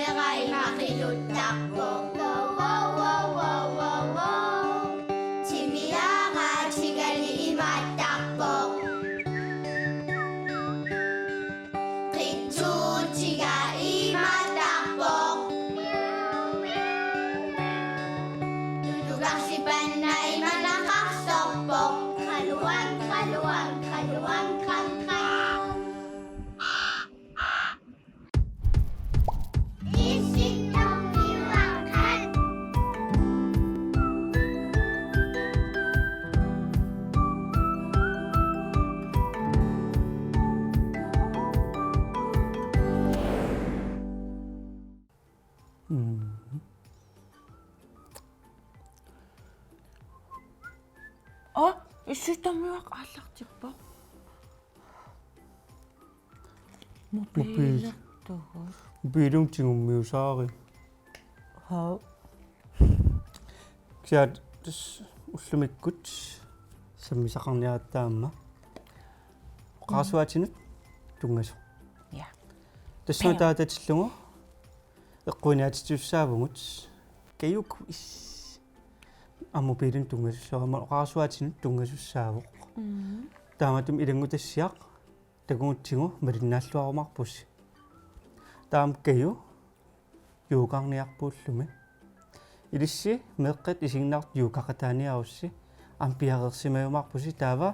Merai makiluttakpo wow wow wow wow wow wow Timiara tigali imattakpo Qittu tiga imattakpo Dudugaksipanay malakaksokpo Kaluan kaluan kaluan kang kang Исутамиуак ааллартиппо. Mobil. Mobilungtingummiusaaри. Hau. Kiat ullumikgut sammisaqarniarattaamma. Qaasuatinut tungasu. Ja. Tassutaatatillugu eqquiniatitussaavugut kayuk ammobilun tungasussaama qaasuatinut tungasussaavuq. Taamatum ilangutassiaq takungutsigu malinnaalluarumarpus. Taam kayu yuuqarniarpuullumi. Ilissi meqqat isignart yuuqaqataaniarussi ampiaqersimayumarpusi taava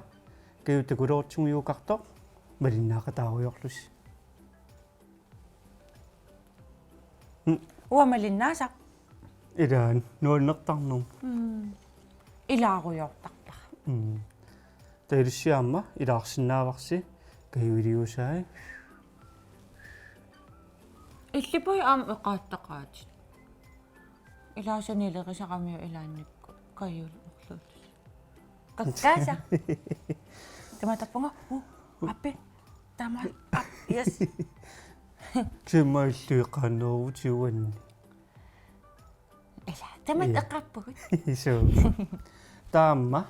kayu takulortsungu yuuqartoq malinnaaqataarujorlussi. Uamalinnaasaq. Ilaan nuannertarnum. Ilaaruyortartar. Tailissiaamma ilaarsinnaavarsi kayu iliusaai. Illipui aam eqaattaqaatit. Ilaasanilerisaqamiu ilaannikku kayulluut. Kakkaasa. Tamatappunga. Appi. Tama. Yes. Kimmailluiqaannerutiuanni. Ila tamataqappugut. So. Taamma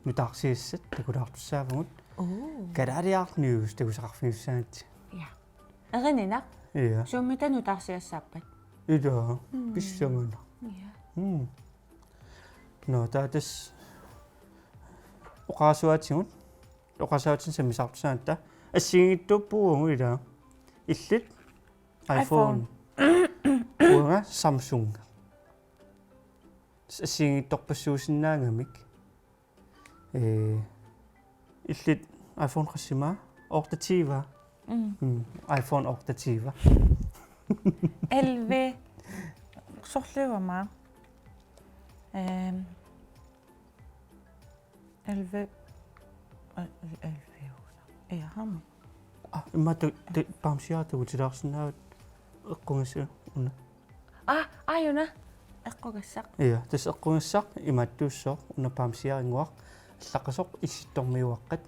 nutaarsiissat takulaartussaavugut. Karaariarnius takusaqarfiussaat. Ja. Erinina. Ja. Summita nutaarsiassappat. Ida pissamana. Ja. No taatas oqaasuatigut oqaasuatin sammisartusaatta assingittuuppuugu ila illit iPhone uanga Samsung assingittorpassuusinnaangamik illit iPhone qassimaa ortativa iPhone ortativa LV sorluama. LV ja ham. imma paamsiaatu utilaarsinnaavut eqqungassu una Ayuna. Eqqogassaq. iya tas eqqungassaq imattuussoo una paamsiaringuaq allaqasoq issittormiuaqqat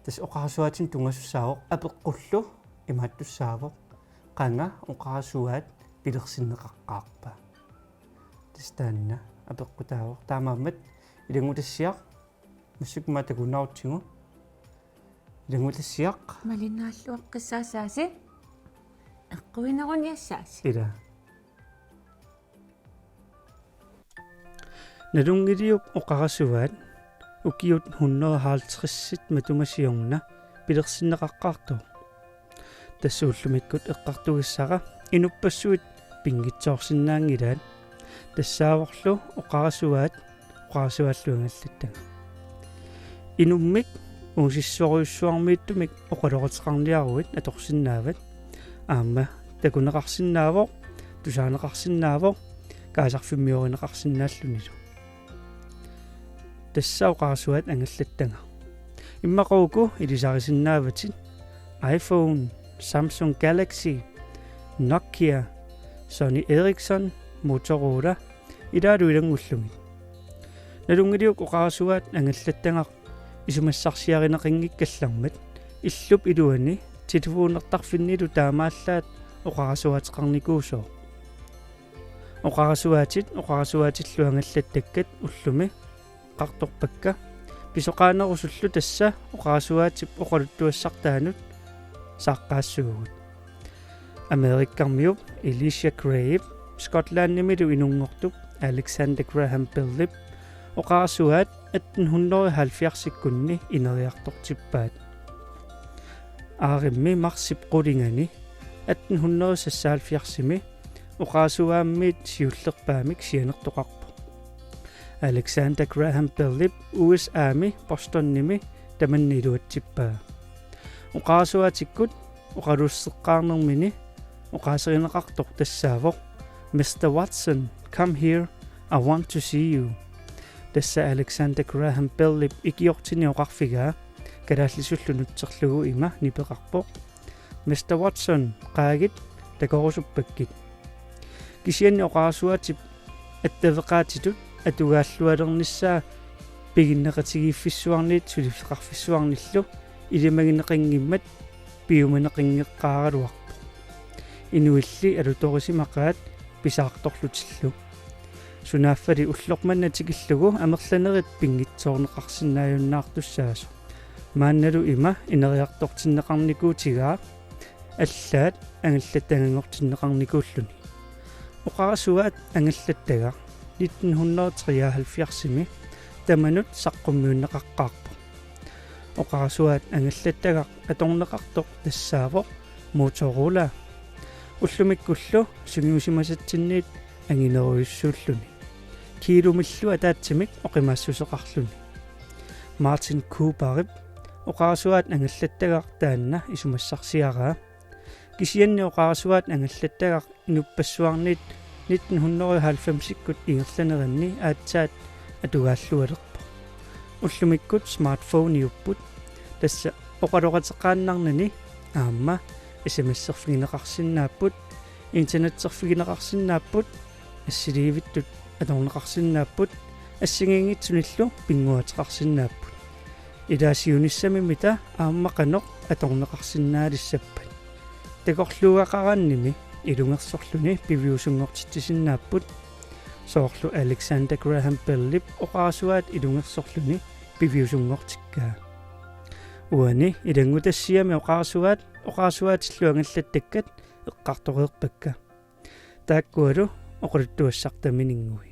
tas oqaasuatin tungasussaavoq apeqqullu imattussaavoq qanga oqaasuaat pilersinneqaqqaarpa tas taanna apeqqutaavoq taamaammat ilangutassiaq mussukma takunaarutigu ilangutassiaq Malinnaalluaqqissaasaasi. Eqquineruniassaasi. ila nalungiliup oqarasuaat ukiut 150 matumasiorna pilersinneqaqqaartu tassuullumikkut eqqartugissaqa inuppassuut pingitsoorsinnaangilaat тассааворлу оқарасуаат оқарасуаллуангаллаттага инуммик уусиссориуссуармииттумик оқалоқатеқарниаруит аторсиннаават аама такунеқарсинаавоқ тусаанеқарсинаавоқ каасарфиммиоринеқарсинааллунилу тассаа оқарасуаат ангаллаттага иммақоуку илисарисиннааватит iPhone, Samsung Galaxy, Nokia, Sony Ericsson, Motorola илаалуилангуллуми налунгилиук оқарасуаат ангаллаттангақ исумассарсиаринеқингиккаллармат иллуп илуани телефонертарфиннилу таамааллаат оқарасуаатеқарникуусоо оқарасуаатиллу ангаллаттаккат уллуми қарторпакка писоқаанерусуллу тасса оқарасуаатип оқалуттуассартаанут сааққаассугут Amerikkarmiup Elisha Gray Skotlandnimilu inungortup Alexander Graham Bell oqaarsuaat 1870-sikkunni ineriartortippaat aarimmi marsip qulingani 1870-simi oqaarsuaammiit siullerpaamik sianertoqarpu Alexander Graham Bell USA-mi Bostonnimi tamanniluatsippaa oqaarsuatikkut oqalusseqqaarnermini oqaaserineqartoq tassaavoq Mr. Watson, come here. I want to see you. Tassa Alexander Graham Bell ikiortinioqarfigaa kalaallisullunutserlugu ima nipeqarpoq Mr. Watson qaagit takorusuppakit kisianni oqaarsuatip attavеqaatitut atugaallualernissaa piginneqatigiiffissuarniit sulifeqarfissuarnillu ilimagineqingimmat piumaneqingeqqaaraluarpu inuilli alutorisimaqaat pisaartorlutillu sunaaffali ullormannatikillugu amerlanerit pingitsoorneqarsinnaajunnaartussaasu maannalu ima ineriartortinneqarnikuutigaa аллаат ангаллаттангангортиннеқарникууллуни оқарасуаат ангаллаттага 1973-сими таманут саққуммиуннеқаққарпу оқарасуаат ангаллаттага аторнеқартоқ тассаавоқ Motorola уллумиккуллу сугиусимасатсинниит ангинеруйуссууллуни килумиллу атаатсимик оқимаассусеқарлуни Martin Cooper оқарасуаат ангаллаттагар таанна исумассарсиараа кисианни оқарасуаат ангаллаттагар инуппассуарниит 1990-сиккут ингерланеранни аатсаат атугааллуалерпа уллумиккут смартфониуппут тасса оқалоратеқааннарнани аама смс-серфигинеқарсиннааппут интернет-серфигинеқарсиннааппут ассиливиттут аторнеқарсиннааппут ассигингитсуниллу пингуатеқарсиннааппут илаасиунissамимита ааммақаноқ аторнеқарсиннаалиссаппат такорлугақаранними илунгерсорлуни пивиусунгортитсиннааппут соорлу Alexander Graham Bell оқарасуаат илунгерсорлуни пивиусунгортиккаа уани илангутассиами оқарасуаатиллуангаллаттаккат эққартореерпакка тааккуалу оқулуттуассартаминингуи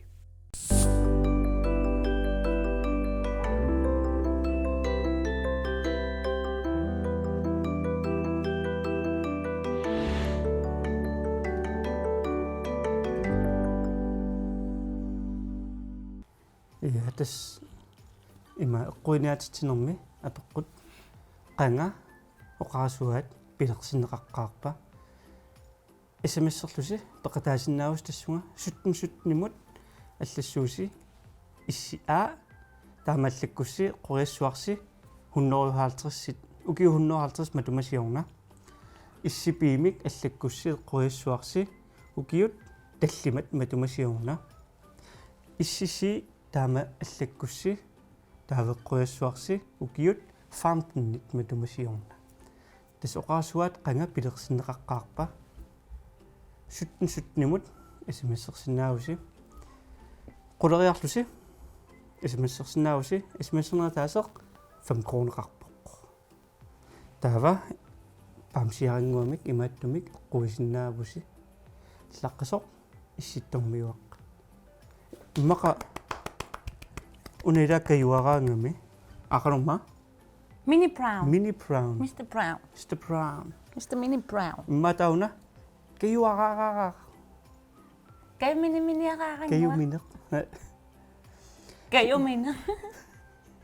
тас има эққуиниатитсинерми апеққут qanga oqarasuat pilersinneqaqqaarpa SMS-serlusi peqataasinnaavus tassunga suttnimut аллассууси исси а таамаллаккусси қориассуарси 150 уки 150 матумасиорна иссипиимик аллаккусси қориассуарси укиут таллимат матумасиорна иссиси таама аллаккусси таавеққориассуарси укиут фармтнит матумасиорна тас оқарсуат qanga пилерсиннеқаққарпа суттнимут смс-серсиннаавуси quleriarlusi смс-серсиннаавуси смс-нертаасеқ 5 кронеқарпоқ таава памсиарингуамик имааттумик қуисиннаавуси лаққасоқ исситтормиуақ имақа унилаккаюараангами ақалума Mini Brown. Mr. Brown. Mr. Mini Brown. Matauna. Kayuarara. Kayo mini ararang. Kayo mina.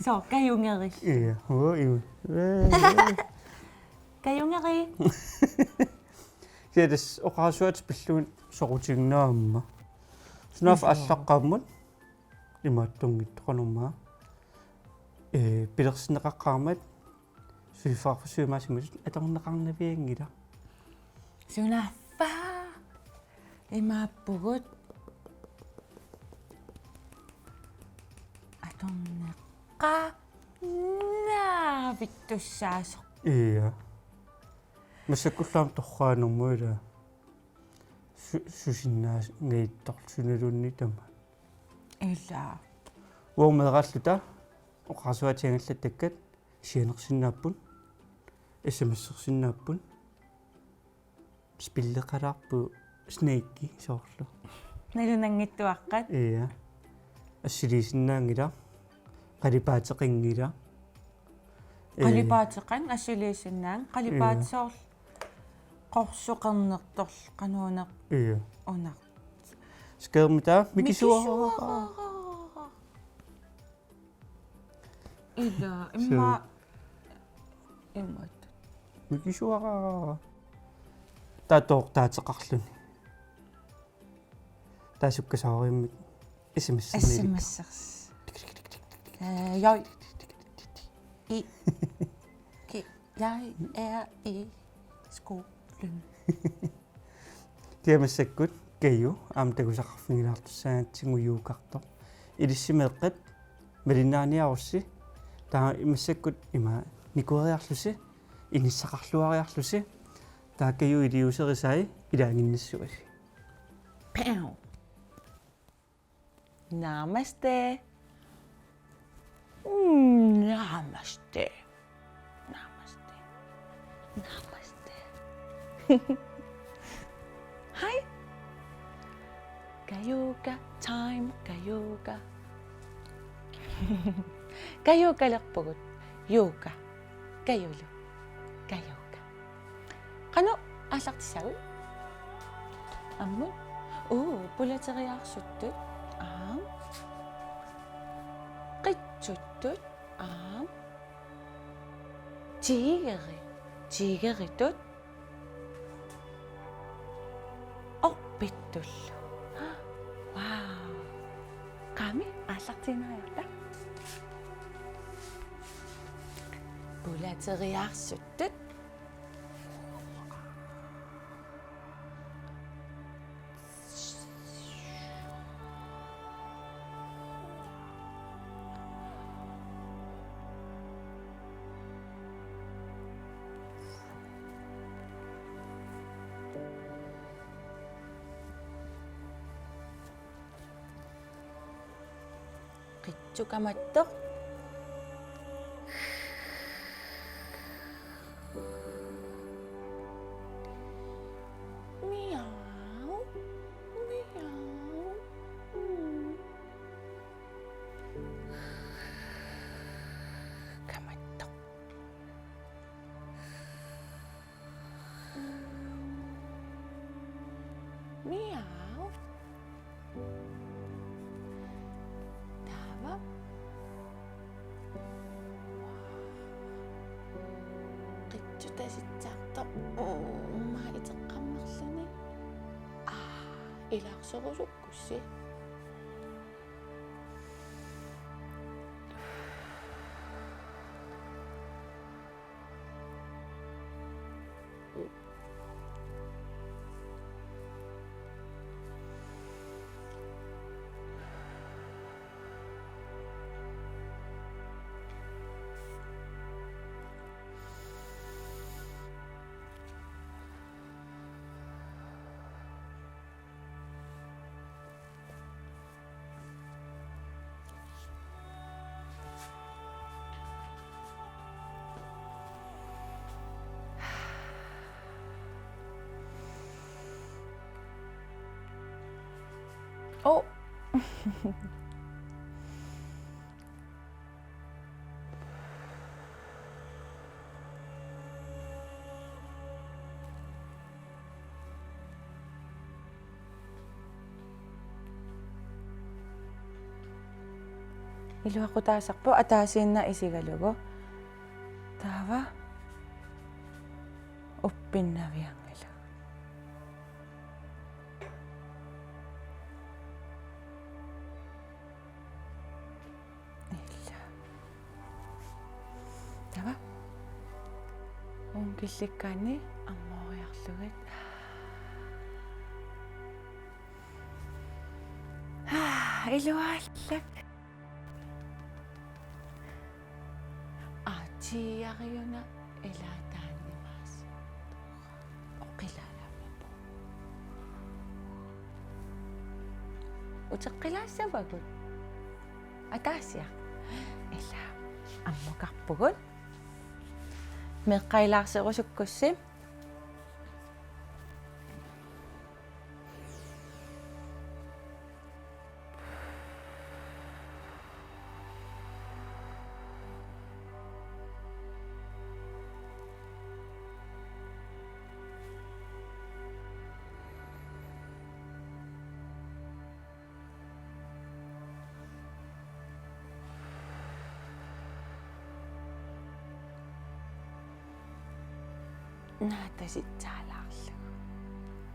So, kayo ngari. Iya, iyo. Kayo ngari. Kaya des okasuat spilluun soqutiginnaamma. Sunaf allaqqaammat imattungit qanumma. Pilersinneqaqqaarmat suifaarfusuimaasimus atorneqarnaviangila sunaffa imaappugut atorneqqa naavittussaasoq iya masakkullaam torraanermuila susinnaas ngiittorsunalunni tama illa уумеераллута оқарсуатиангаллаттаккат сианерсиннааппун смс-серсиннааппун спиллеқалаарпу снейкки соорлу налунангиттуаққат иа ассилисиннаангила қалипаатеқингила қалипаатеқан ассилииссиннаан қалипаатсоорл qorsuqernertorl qanuuneq иа унақ скермита микисуа ила имма микисуара таатеқарлуни таасуккасаариммик смс смсэрс яй и ки яй и сколен тиамассаккут каю аамтагусақарфигилаартуссаатсигуюукартор илиссимеэққат малинааниарусси таа имассаккут има никуариарлуси иниссақарлуариарлуси таа каю илиусерисаи илаангиннассуаси пэу намасте намасте намасте намасте Hi Kayuga time kayuga Kayuga lerpugut yuga kayulu kayuga Qanu аллартисагу аммут пулатериаарсуттут qitsuttut tigeritut орпиттуллу вау qami аллартинариарта пулатериаарсуттут qitsukamattoq miau miau kamattoq miau Tava qitsutasitsartoq umma iteqqammerluni ilaarsorusukkussi Oh. Iluaqutaasarpu ataasiinna isigalugu taava uppinnaviangila illa taava unkillikkaani ammooriarlugit iluaallak Tiariuna elataanimaas oqilaalaamapu uteqqilaassavagut ataasia ila ammukarpugut meqqailaarserusukkussim наатаситсаалаарлугу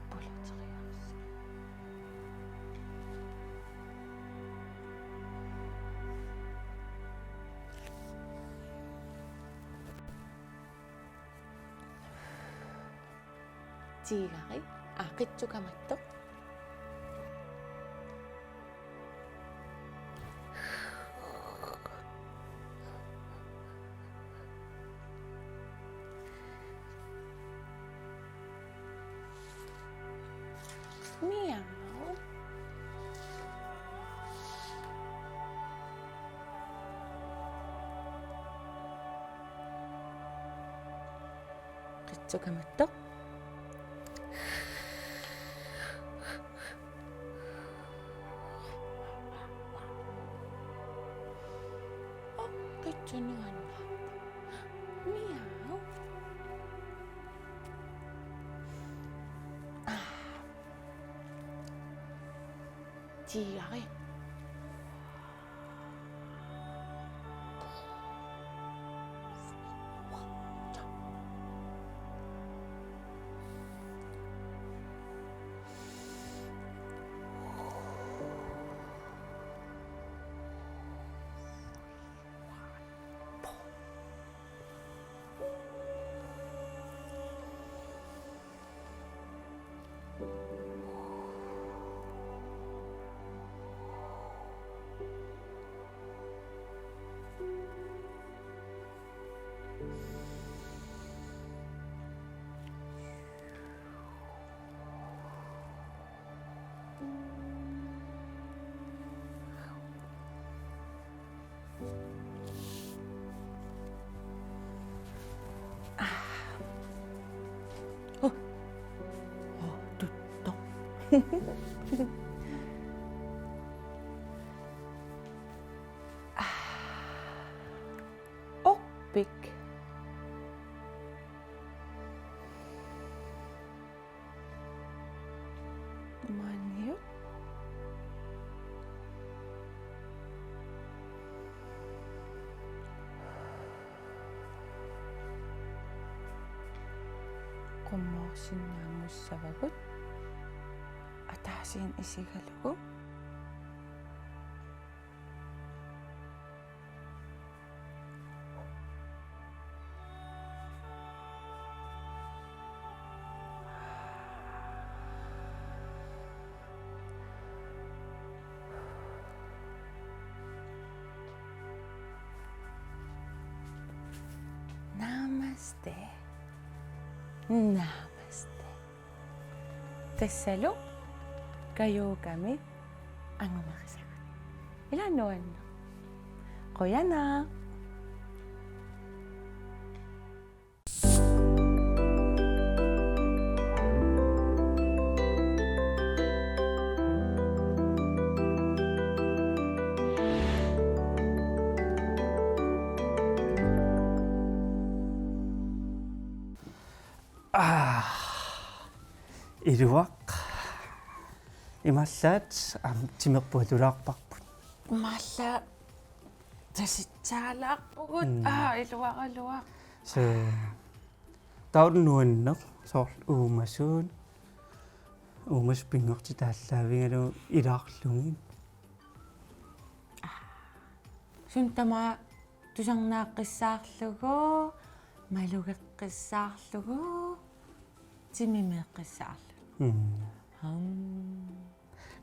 пулатериарсу тигари ақитсукаматтоқ Meow. qitsukamattoq qitsunuanna Meow. Tigari. tutto. Oppik. Manju. Qummoorsinnaamussavagut ataasiin isigalugu Namaste. Namaste. Tessalu kayo kami ang umakisagot. Ilan noon? Kuya na. Iluaq ималлаат тимерпуатулаарпарпут Malla tasitsaalaarpugut iluaqaluaq. се тауннуаннер соор уумасуун уумас пингорти тааллаавигалу илаарлугин Suntama tusarnaaqқиссаарлугу малугеққиссаарлугу тимимеққиссаарлу.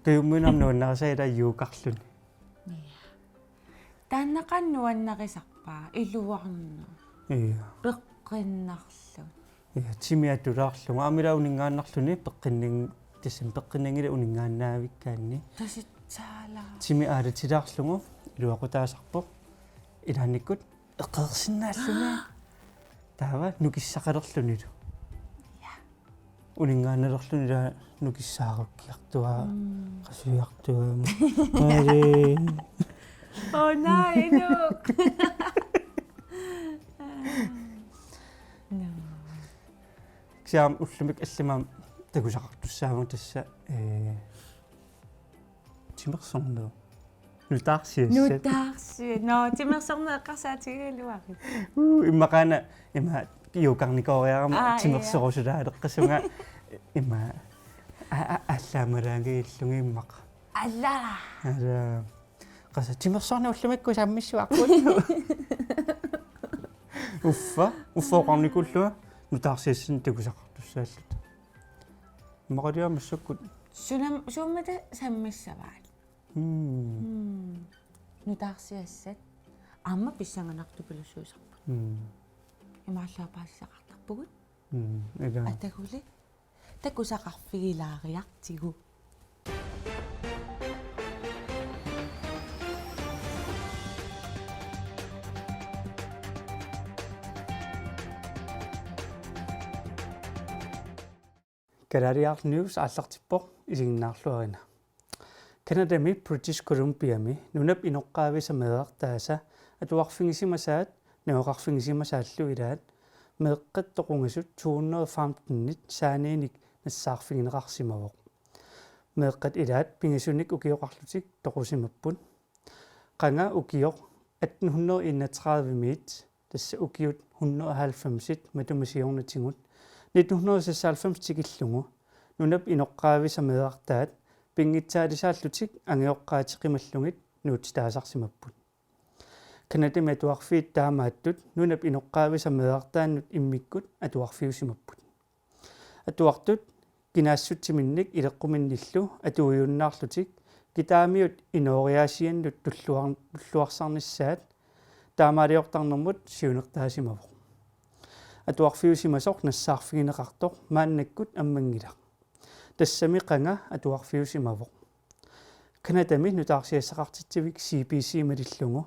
каюммунам нуаннарсаила юукарлуни тааннеқаннуаннақисарпаа илуарнер ия пеққиннарлу. ия тимиатулаарлуга амилаунингааннарлуни пеққиннин тиссим пеққиннангила унингааннаавиккаанни Tasitsaala. тими аалатилаарлугу илуақутаасарпо илааниккут эққерсиннааллуна таава нукиссақалерлунилу унингаанналерлуни ила нукиссааруккиартуа qasuiartuama ари Oh nej, look. No. ксиам уллумик алламаам такусақартуссаамун тасса тимерсорноо нутаарсиассат Nu darsi. No, timersarneeqqarsaatigiluaqit. иммақаана има Kiukarnikooriarama Ah, timersorusulaaleqqasunga ima аллаамалаагииллугииммақ Alla. ала qasa timersorni ullumakku saammissuaqquut уффоқарникуллуа нутаарсиассин такусақартуссааллут мақалиамассаккут Suumata sammissavaat. Nutaarsiassat. Amma pissanganartupilussuusarpa. Imaallaapaassaqartarpugut. ага Ataguli. Takusaqarfigilaariartigu. Canadian News аллартиппоқ исигиннаарлуарина Canada-ми British Columbia-ми нунап иноққаависамеэартааса атуарфигисимасаат неоқарфигисимасааллу илаат меэққаттоқунгасут 215-нит саанииник нассаарфигинеқарсимавоқ меэққат илаат пингасуник укиоқарлутик тоқусимаппут қанга укиоқ 1831 мит тасса укиут 190-сит матумасиорнатингут 1996 тикиллугу нунап иноққаависамеэартаат пингитсаалисааллутик ангиоққаатиқималлугит нуутитаасарсимаппут канадами атуарфиит таамааттут нунап иноққаависамеэартааннут иммиккут атуарфиусимаппут атуартут кинаассутсиминник илеққуминниллу атуиуннаарлутик китаамиут инориаасианнут туллуарсарниссаат таамаалиортарнэрмут сиунертаасимавоқ атуарфиусимасоқ нассаарфигинеқартоқ мааннаккут аммангилақ тассами қанга атуарфиусимавоқ канадами нутаарсиассақартитсивик CBC малиллугу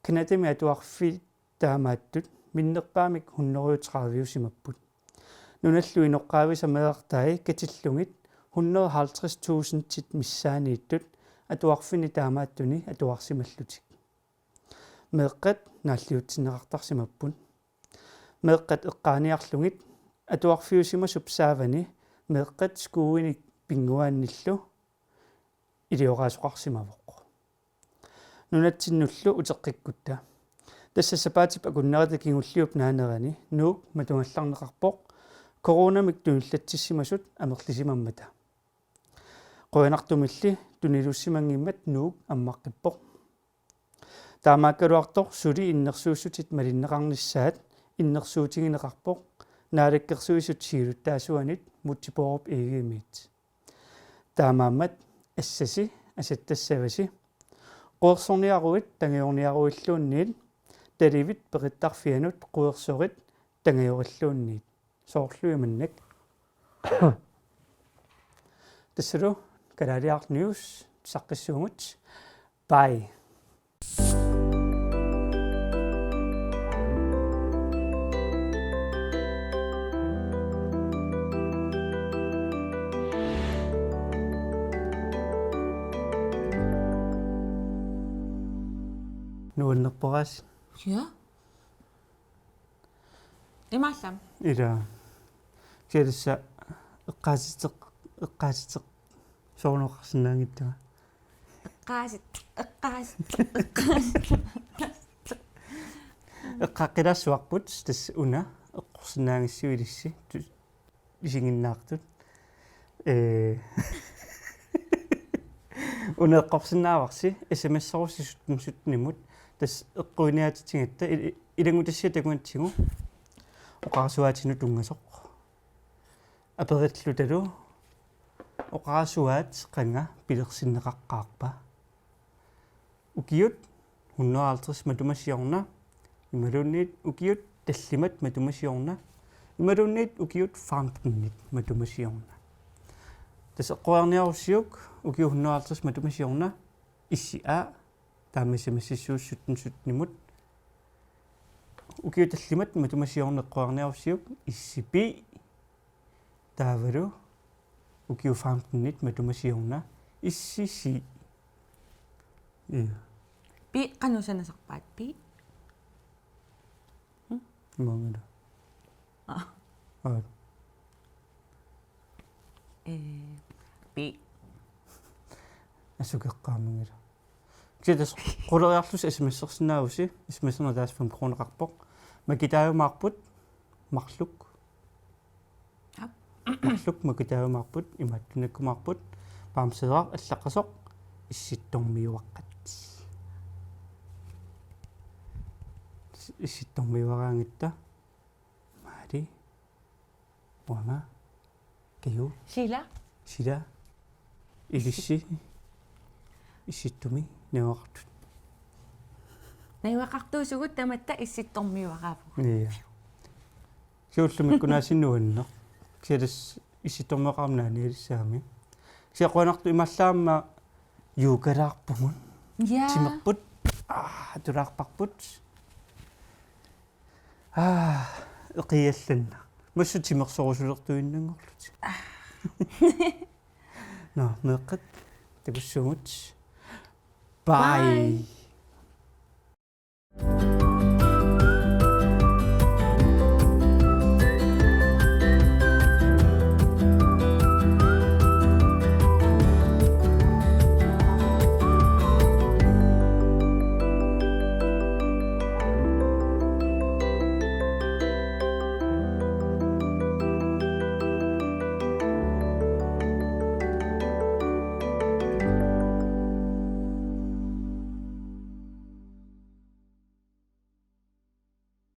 канадами атуарфи таамааттут миннерпаамик 130-виусимаппут нуналлу иноққаависамеэртаи катиллугит 150,000 тит миссаанииттут атуарфини таамааттуни атуарсималлутик меэққат нааллиутсинеқартарсимаппут меэққат эққааниарлугит атуарфиусима супсаавани меэққат скууиник пингуаанниллу илиораасоқарсимавоқ нунатсиннуллу утеққиккутта тасса сапаатип акуннерата кигуллиуп наанерани нуук матунгалларнеқарпоқ коронамик туниллатсиссимасут амерлисимаммата қоянартумилли тунилуссимангиммат нуук аммаққиппоқ таамааккалуартоқ сули иннерсууссутит малиннеқарниссаат иннерсуутигинеқарпоқ наалаккерсуисут сигилуттаасуанит мутсипооруп игимит таамааммат ассаси асаттассаваси қуерсорниаруит тангиорниаруиллуунниит таливит пеқиттарфианут қуерсорит тангиориллуунниит соорлуиманнак тассалу Canadian News саққиссуугут bye нууннерпорас Ja. Имааллам. ила киалисса эққааситеқ соорнеқарсинаангиттага Eqqaasit. эққаққилассуарпут тасс уна эққорсинаангиссуилисси исигиннаартут уна эққорсинааварси смс-сорусисуттумсутнимут тас эққуиниатитингатта илагутассиа такуатсигу оқарсуаатину тунгасоқ апериллуталу оқарсуаат қанга пилерсиннеқаққаарпа укиут 150 матумассиорна ималуунниит укиут таллимат матумассиорна ималуунниит укиут 15 матумассиорна тас эққуарниаруссиук укиу 150 матумассиорна иссиа таамисимассиссууссуттунсутнимут укиу таллимат матумассиорна эққуарниаруссиук иссипи таавалу укиу 15 матумассиорна иссиси Pi qanusанасарпаат пи. мангала Pi. асукеққаамангала китас quleriarlus смсерсинааvusi смсерна таасфам кронеқарпоқ макитаавумаарпут марлук Ап. марлук макутаамаарпут имааттунаккумаарпут паамсераақ аллаққасоқ исситтормиуаққат исситтормиуараангитта маали уама киу Sila? сила илисси исситтуми неуақартут Naiwaqartuusugut tamatta issittormiuaqaapu. ия сиуллумиккунаасиннуаннеқ киалас исситтормиуақарнаани илиссаами сиақуанарту ималлаама юукалаарпугун Ja. тимерпут тулаарпарпут эқиалланна массу тимерсорусулертуиннангорлут но меққат такуссугут бай